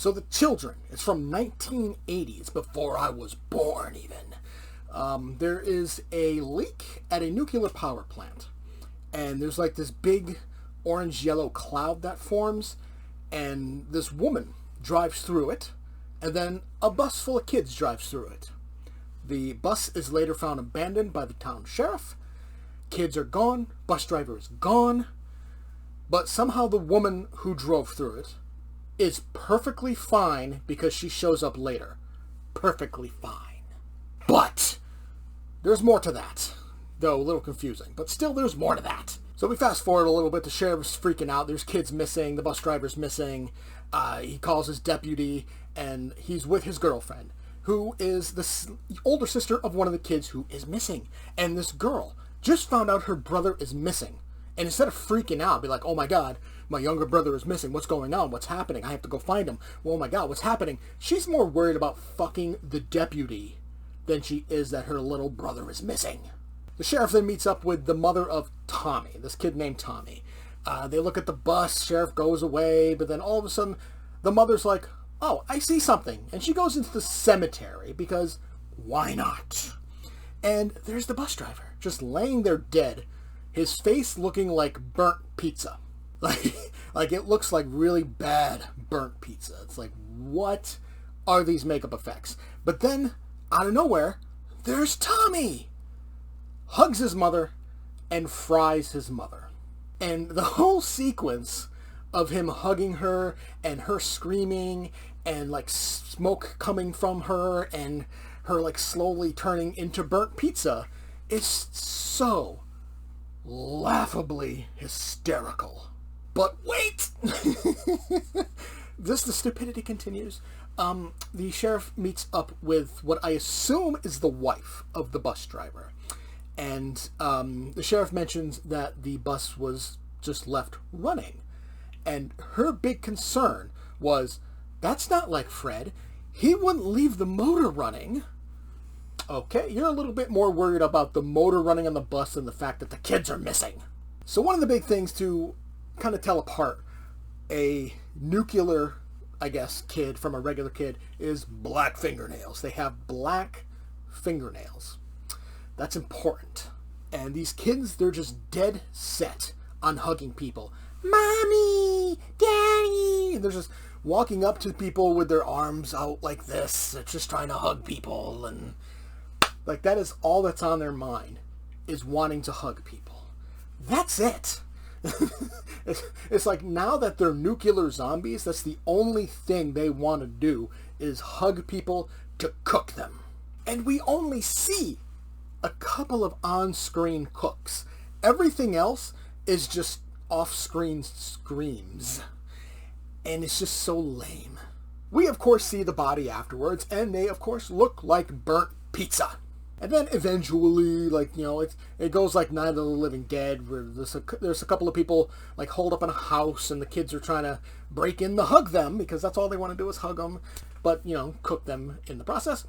So The Children, it's from 1980s, before I was born even. There is a leak at a nuclear power plant. And there's like this big orange-yellow cloud that forms. And this woman drives through it. And then a bus full of kids drives through it. The bus is later found abandoned by the town sheriff. Kids are gone. Bus driver is gone. But somehow the woman who drove through it is perfectly fine because she shows up later. Perfectly fine. But there's more to that. Though a little confusing. But still, there's more to that. So we fast forward a little bit. The sheriff's freaking out. There's kids missing. The bus driver's missing. He calls his deputy, and he's with his girlfriend, who is the older sister of one of the kids who is missing. And this girl just found out her brother is missing. And instead of freaking out, be like, oh my God, my younger brother is missing. What's going on? What's happening? I have to go find him. Well, oh my God, what's happening? She's more worried about fucking the deputy than she is that her little brother is missing. The sheriff then meets up with the mother of Tommy, this kid named Tommy. They look at the bus, sheriff goes away, but then all of a sudden, the mother's like, oh, I see something. And she goes into the cemetery, because why not? And there's the bus driver, just laying there dead, his face looking like burnt pizza. Like it looks like really bad burnt pizza. It's like, what are these makeup effects? But then, out of nowhere, there's Tommy! Hugs his mother and fries his mother. And the whole sequence of him hugging her and her screaming and like smoke coming from her and her like slowly turning into burnt pizza is so laughably hysterical. But wait! The stupidity continues. The sheriff meets up with what I assume is the wife of the bus driver. And the sheriff mentions that the bus was just left running. And her big concern was, that's not like Fred. He wouldn't leave the motor running. Okay, you're a little bit more worried about the motor running on the bus than the fact that the kids are missing. So one of the big things to kind of tell apart a nuclear, I guess, kid from a regular kid is black fingernails. They have black fingernails. That's important. And these kids, they're just dead set on hugging people. Mommy! Daddy! And they're just walking up to people with their arms out like this. They're just trying to hug people. And like that is all that's on their mind, is wanting to hug people. That's it. It's like now that they're nuclear zombies, that's the only thing they want to do is hug people to cook them. And we only see a couple of on-screen cooks. Everything else is just off-screen screams. And it's just so lame. We, of course, see the body afterwards, and they, of course, look like burnt pizza. And then eventually, like, you know, it goes like Night of the Living Dead, where there's a couple of people, like, holed up in a house, and the kids are trying to break in to hug them, because that's all they want to do is hug them, but, you know, cook them in the process.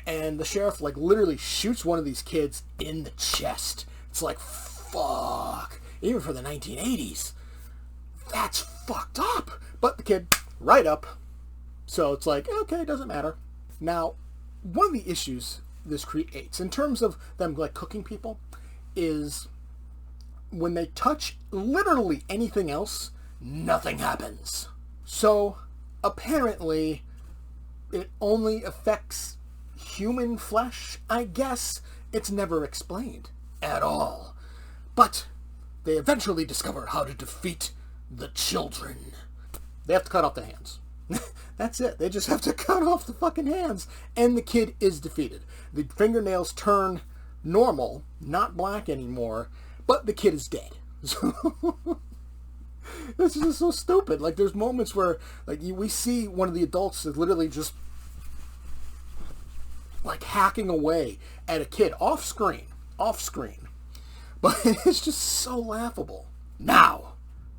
And the sheriff, like, literally shoots one of these kids in the chest. It's like, fuck. Even for the 1980s. That's fucked up. But the kid, right up. So it's like, okay, it doesn't matter. Now, one of the issues this creates, in terms of them, like, cooking people, is when they touch literally anything else, nothing happens. So, apparently, it only affects human flesh, I guess. It's never explained at all. But they eventually discover how to defeat the children. They have to cut off the hands. That's it. They just have to cut off the fucking hands. And the kid is defeated. The fingernails turn normal, not black anymore, but the kid is dead. So this is just so stupid. Like, there's moments where, like, we see one of the adults is literally just like hacking away at a kid off screen. But it's just so laughable. Now,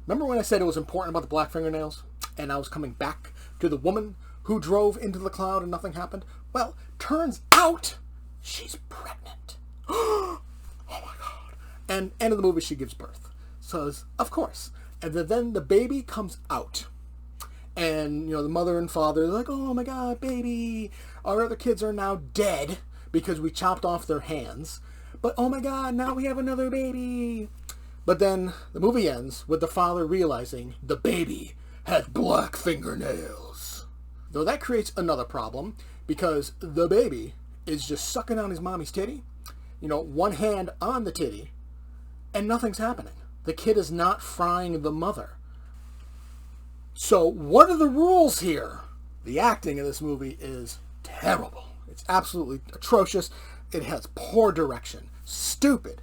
remember when I said it was important about the black fingernails? And I was coming back to the woman who drove into the cloud and nothing happened? Well, turns out she's pregnant. Oh my God. And end of the movie, she gives birth. So, of course. And then the baby comes out. And, the mother and father are like, oh my god, baby. Our other kids are now dead because we chopped off their hands. But, oh my god, now we have another baby. But then the movie ends with the father realizing the baby has black fingernails. Though that creates another problem because the baby is just sucking on his mommy's titty. One hand on the titty, and nothing's happening. The kid is not frying the mother. So what are the rules here? The acting in this movie is terrible. It's absolutely atrocious. It has poor direction, stupid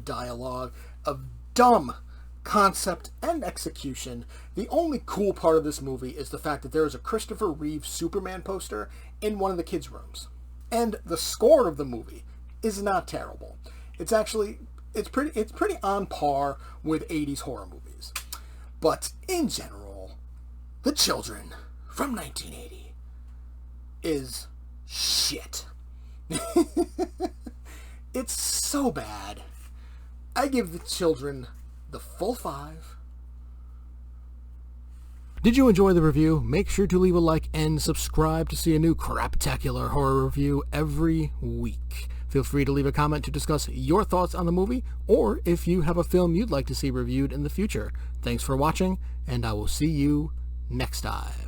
dialogue, of dumb concept and execution. The only cool part of this movie is the fact that there is a Christopher Reeve Superman poster in one of the kids' rooms. And the score of the movie is not terrible. It's pretty on par with 80s horror movies. But in general, The Children from 1980 is shit. It's so bad. I give The Children the full 5. Did you enjoy the review? Make sure to leave a like and subscribe to see a new Craptacular Horror review every week. Feel free to leave a comment to discuss your thoughts on the movie, or if you have a film you'd like to see reviewed in the future. Thanks for watching, and I will see you next time.